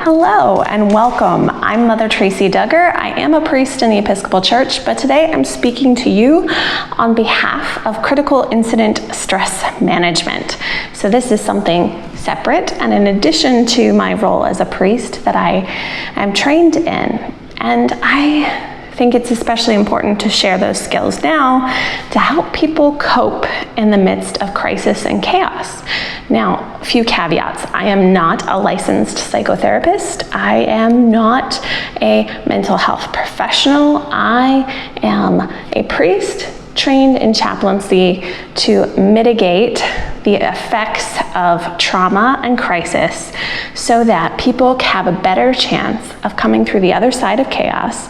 Hello and welcome. I'm Mother Tracy Duggar. I am a priest in the Episcopal Church, but today I'm speaking to you on behalf of critical incident stress management. So this is something separate and in addition to my role as a priest that I am trained in. And I think it's especially important to share those skills now to help people cope in the midst of crisis and chaos. Now, a few caveats. I am not a licensed psychotherapist. I am not a mental health professional. I am a priest trained in chaplaincy to mitigate the effects of trauma and crisis so that people have a better chance of coming through the other side of chaos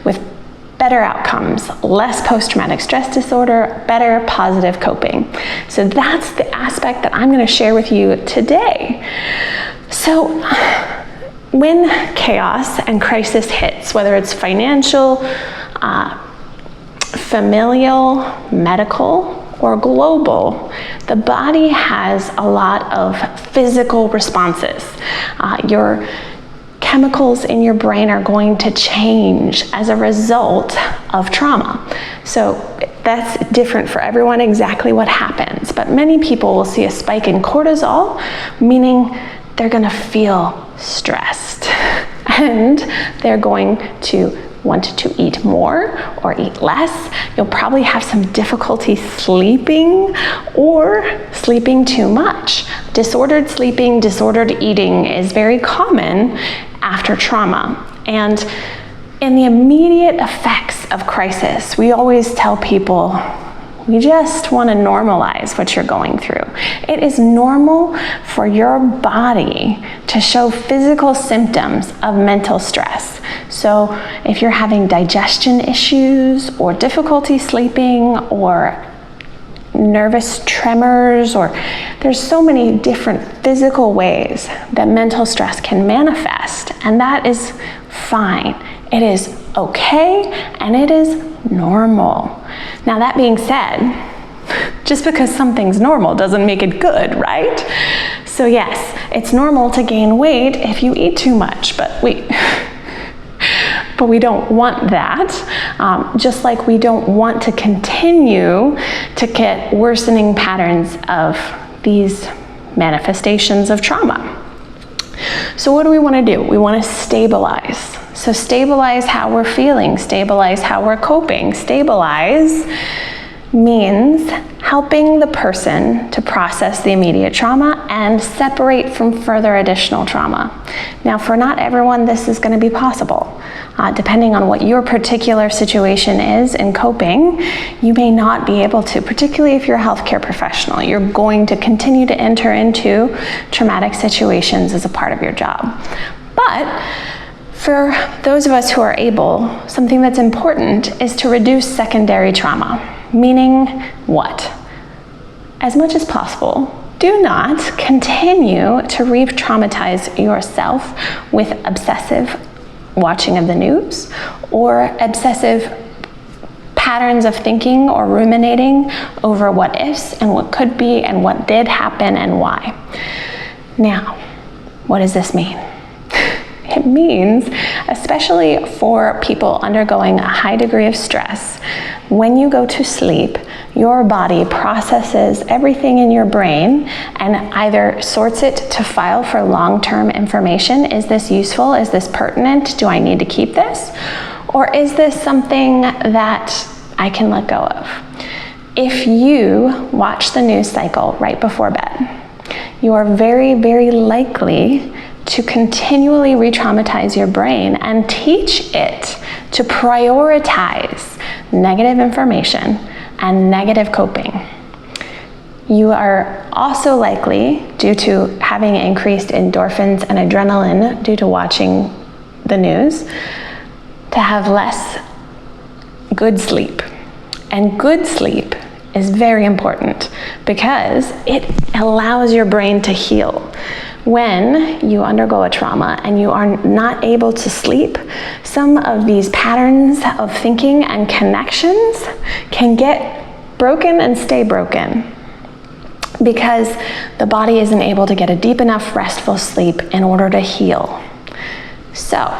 with better outcomes, less post-traumatic stress disorder, better positive coping. So that's the aspect that I'm going to share with you today. So when chaos and crisis hits, whether it's financial, familial, medical, or global, the body has a lot of physical responses. Your chemicals in your brain are going to change as a result of trauma. So that's different for everyone exactly what happens, but many people will see a spike in cortisol, meaning they're going to feel stressed and they're going to want to eat more or eat less. You'll probably have some difficulty sleeping or sleeping too much. Disordered sleeping, disordered eating is very common after trauma. And in the immediate effects of crisis, we always tell people, we just want to normalize what you're going through. It is normal for your body to show physical symptoms of mental stress. So if you're having digestion issues or difficulty sleeping or nervous tremors, or there's so many different physical ways that mental stress can manifest, and that is fine. It is okay, and it is normal. Now that being said, just because something's normal doesn't make it good, right? So yes, it's normal to gain weight if you eat too much, but we don't want that, just like we don't want to continue to get worsening patterns of these manifestations of trauma. So what do we want to do? We want to stabilize. So stabilize how we're feeling, stabilize how we're coping. Stabilize means helping the person to process the immediate trauma and separate from further additional trauma. Now, for not everyone, this is going to be possible. Depending on what your particular situation is in coping, you may not be able to, particularly if you're a healthcare professional. You're going to continue to enter into traumatic situations as a part of your job. But for those of us who are able, something that's important is to reduce secondary trauma. Meaning what? As much as possible, do not continue to re-traumatize yourself with obsessive watching of the news or obsessive patterns of thinking or ruminating over what ifs and what could be and what did happen and why. Now, what does this mean? It means, especially for people undergoing a high degree of stress, when you go to sleep, your body processes everything in your brain and either sorts it to file for long-term information. Is this useful? Is this pertinent? Do I need to keep this? Or is this something that I can let go of? If you watch the news cycle right before bed, you are very, very likely to continually re-traumatize your brain and teach it to prioritize negative information and negative coping. You are also likely, due to having increased endorphins and adrenaline due to watching the news, to have less good sleep. And good sleep is very important because it allows your brain to heal. When you undergo a trauma and you are not able to sleep, some of these patterns of thinking and connections can get broken and stay broken because the body isn't able to get a deep enough restful sleep in order to heal. So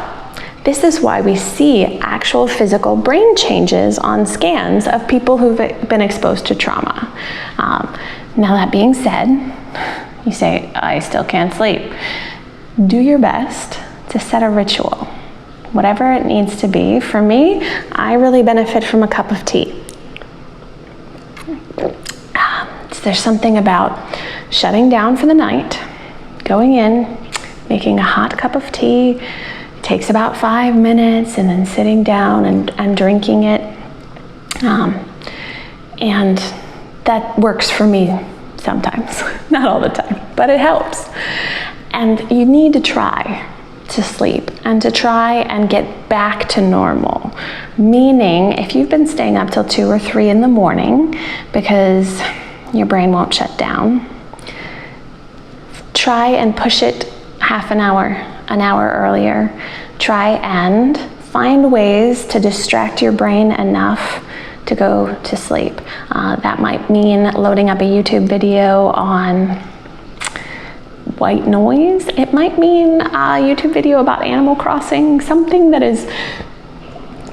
this is why we see actual physical brain changes on scans of people who've been exposed to trauma. Now that being said, you say, I still can't sleep. Do your best to set a ritual, whatever it needs to be. For me, I really benefit from a cup of tea. There's something about shutting down for the night, going in, making a hot cup of tea. It takes about 5 minutes, and then sitting down and drinking it. And that works for me sometimes, not all the time, but it helps. And you need to try to sleep and to try and get back to normal. Meaning, if you've been staying up till 2 or 3 in the morning because your brain won't shut down, try and push it half an hour earlier. Try and find ways to distract your brain enough to go to sleep. That might mean loading up a YouTube video on white noise. It might mean a YouTube video about Animal Crossing, something that is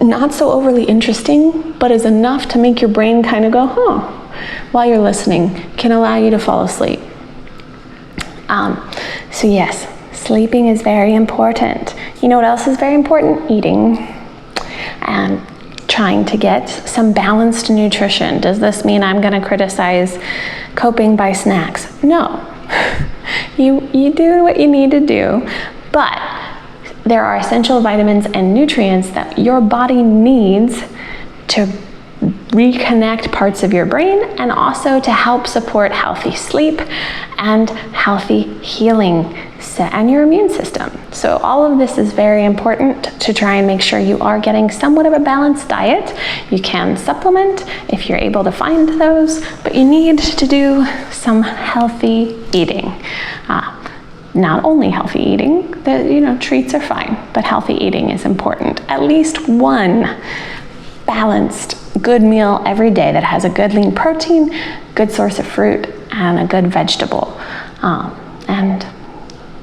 not so overly interesting, but is enough to make your brain kind of go, huh, while you're listening, can allow you to fall asleep. So yes, sleeping is very important. You know what else is very important? Eating and trying to get some balanced nutrition. Does this mean I'm going to criticize coping by snacks? No. You do what you need to do, but there are essential vitamins and nutrients that your body needs to reconnect parts of your brain and also to help support healthy sleep and healthy healing and your immune system. So all of this is very important to try and make sure you are getting somewhat of a balanced diet. You can supplement if you're able to find those, but you need to do some healthy eating. Not only healthy eating, treats are fine, but healthy eating is important. At least one balanced good meal every day that has a good lean protein, good source of fruit, and a good vegetable. And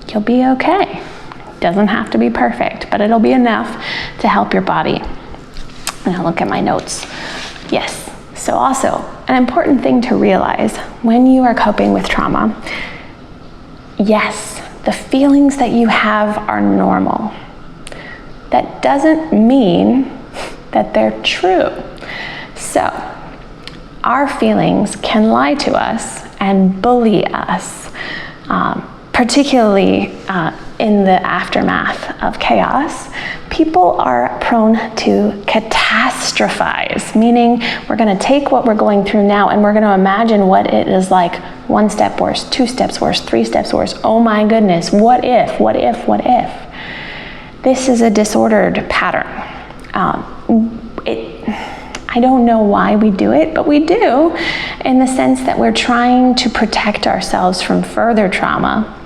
you'll be okay. Doesn't have to be perfect, but it'll be enough to help your body. And I'll look at my notes. Yes, so also an important thing to realize when you are coping with trauma, yes, the feelings that you have are normal. That doesn't mean that they're true. So our feelings can lie to us and bully us, particularly in the aftermath of chaos. People are prone to catastrophize, meaning we're going to take what we're going through now and we're going to imagine what it is like 1 step worse, 2 steps worse, 3 steps worse. Oh my goodness, what if, what if, what if? This is a disordered pattern. I don't know why we do it, but we do, in the sense that we're trying to protect ourselves from further trauma,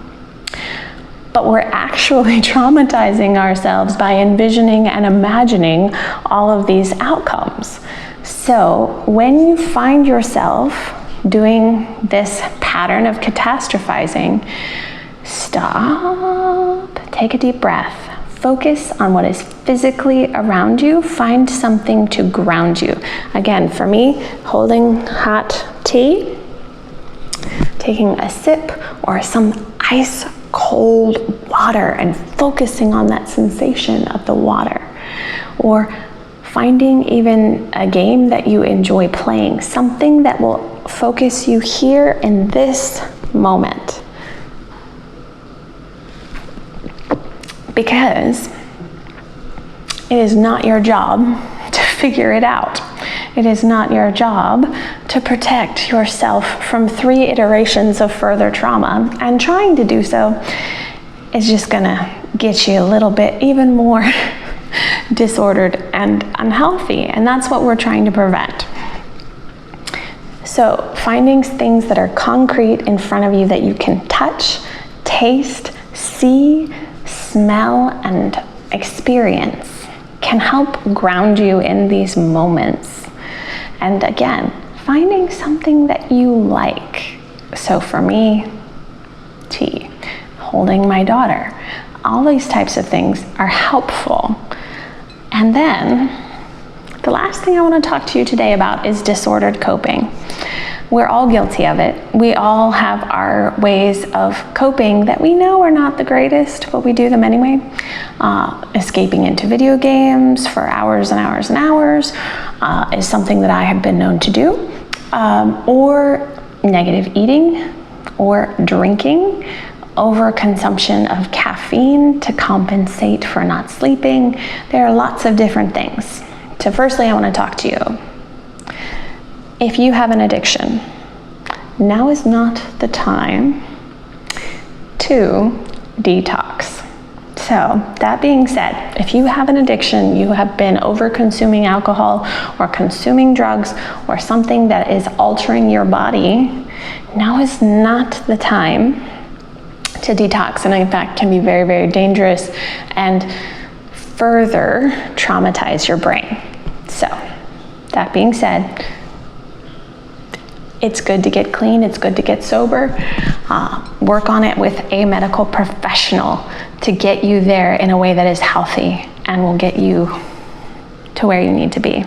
but we're actually traumatizing ourselves by envisioning and imagining all of these outcomes. So when you find yourself doing this pattern of catastrophizing, stop, take a deep breath. Focus on what is physically around you. Find something to ground you. Again, for me, holding hot tea, taking a sip, or some ice cold water and focusing on that sensation of the water. Or finding even a game that you enjoy playing, something that will focus you here in this moment. Because it is not your job to figure it out. It is not your job to protect yourself from 3 iterations of further trauma, and trying to do so is just gonna get you a little bit even more disordered and unhealthy, and that's what we're trying to prevent. So finding things that are concrete in front of you that you can touch, taste, see, smell, and experience can help ground you in these moments. And again, finding something that you like. So for me, tea. holding my daughter. All these types of things are helpful. And then the last thing I want to talk to you today about is disordered coping. We're all guilty of it. We all have our ways of coping that we know are not the greatest, but we do them anyway. Escaping into video games for hours and hours and hours is something that I have been known to do. Or negative eating, or drinking, overconsumption of caffeine to compensate for not sleeping. There are lots of different things. So firstly, I want to talk to you. If you have an addiction, now is not the time to detox. So that being said, if you have an addiction, you have been over-consuming alcohol or consuming drugs or something that is altering your body, now is not the time to detox, and in fact can be very, very dangerous and further traumatize your brain. So that being said, it's good to get clean, it's good to get sober. Work on it with a medical professional to get you there in a way that is healthy and will get you to where you need to be.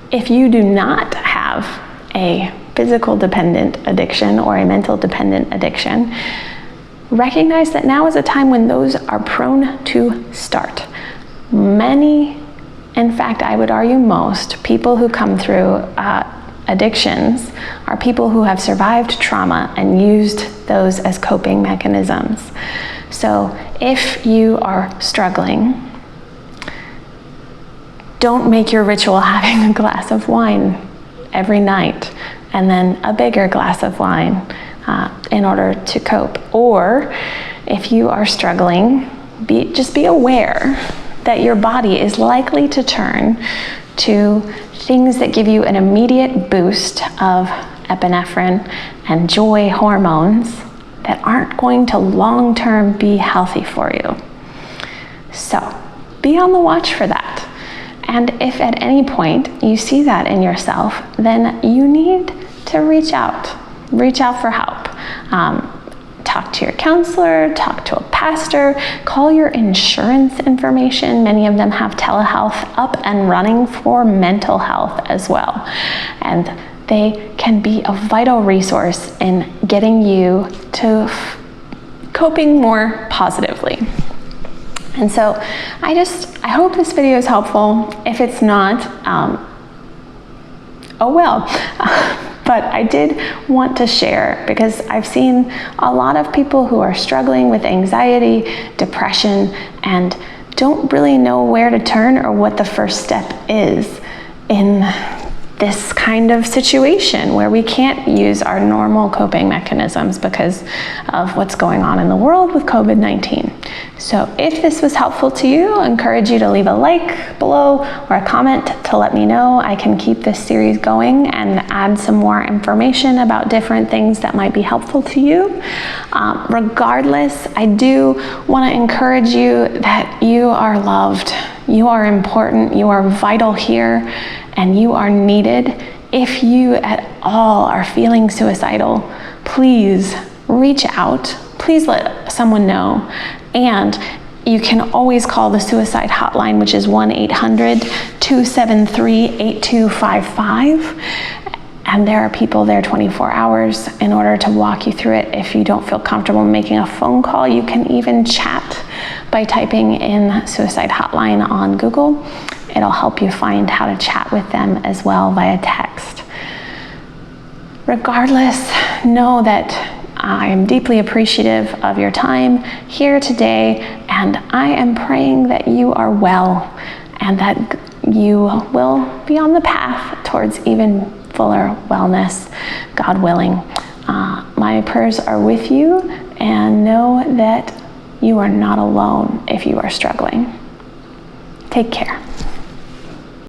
If you do not have a physical dependent addiction or a mental dependent addiction, recognize that now is a time when those are prone to start. Many, in fact, I would argue most, people who come through addictions are people who have survived trauma and used those as coping mechanisms. So if you are struggling, don't make your ritual having a glass of wine every night and then a bigger glass of wine in order to cope. Or if you are struggling, just be aware that your body is likely to turn to things that give you an immediate boost of epinephrine and joy hormones that aren't going to long-term be healthy for you. So be on the watch for that. And if at any point you see that in yourself, then you need to reach out for help. Talk to your counselor, talk to a pastor, call your insurance information. Many of them have telehealth up and running for mental health as well. And they can be a vital resource in getting you to coping more positively. And so I hope this video is helpful. If it's not, oh well. But I did want to share because I've seen a lot of people who are struggling with anxiety, depression, and don't really know where to turn or what the first step is in this kind of situation where we can't use our normal coping mechanisms because of what's going on in the world with COVID-19. So if this was helpful to you, I encourage you to leave a like below or a comment to let me know. I can keep this series going and add some more information about different things that might be helpful to you. Regardless, I do want to encourage you that you are loved, you are important, you are vital here, and you are needed. If you at all are feeling suicidal, please reach out. Please let someone know. And you can always call the suicide hotline, which is 1-800-273-8255. And there are people there 24 hours in order to walk you through it. If you don't feel comfortable making a phone call, you can even chat by typing in suicide hotline on Google. It'll help you find how to chat with them as well via text. Regardless, know that I am deeply appreciative of your time here today, and I am praying that you are well and that you will be on the path towards even fuller wellness, God willing. My prayers are with you, and know that you are not alone if you are struggling. Take care.